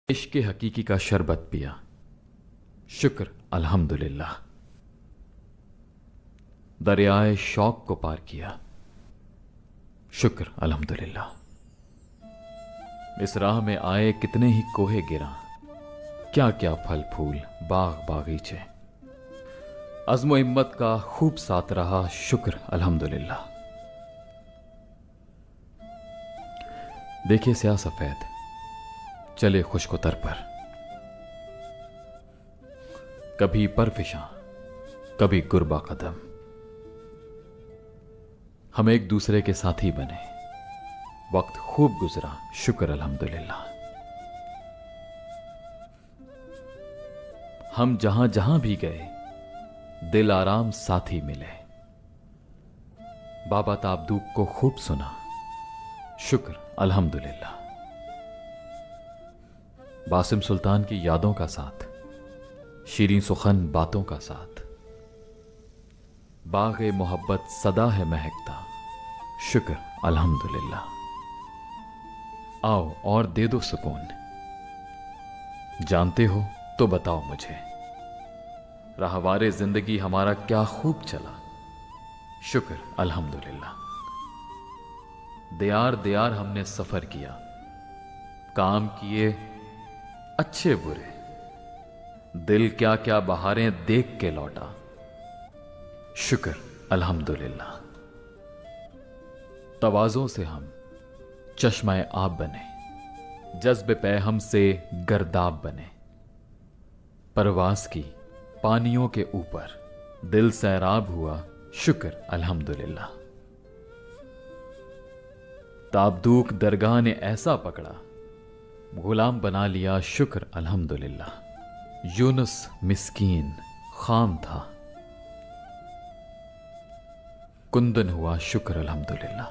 इश्क हकीकी का शरबत पिया, शुक्र अल्हम्दुलिल्लाह। दरियाए शौक को पार किया, शुक्र अल्हम्दुलिल्लाह। इस राह में आए कितने ही कोहे गिरा, क्या क्या फल फूल बाग बागीचे। अज़्म हिम्मत का खूब साथ रहा, शुक्र अल्हम्दुलिल्लाह। देखिए स्याह सफेद चले खुशकोतर पर, कभी परफिशां कभी गुरबा कदम। हम एक दूसरे के साथी बने, वक्त खूब गुजरा, शुक्र अल्हम्दुलिल्लाह। हम जहां जहां भी गए दिल आराम साथी मिले। बाबा ताबदूक को खूब सुना, शुक्र अल्हम्दुलिल्लाह। बासिम सुल्तान की यादों का साथ, शीरीं सुखन बातों का साथ। बाग़े मोहब्बत सदा है महकता, शुक्र अल्हम्दुलिल्लाह। आओ और दे दो सुकून, जानते हो तो बताओ मुझे, राहवारे जिंदगी हमारा क्या खूब चला, शुक्र अल्हम्दुलिल्लाह। दियार दियार हमने सफर किया, काम किए अच्छे बुरे, दिल क्या क्या बहारें देख के लौटा, शुक्र अल्हम्दुलिल्लाह। तवाज़ों से हम चश्माए आब बने, जज्ब पे हमसे गर्दाब बने। परवास की पानियों के ऊपर दिल सैराब हुआ, शुक्र अल्हम्दुलिल्लाह। ताबदूक दरगाह ने ऐसा पकड़ा, गुलाम बना लिया, शुक्र अल्हम्दुलिल्लाह। यूनुस मिस्कीन खाम था, कुंदन हुआ, शुक्र अल्हम्दुलिल्लाह।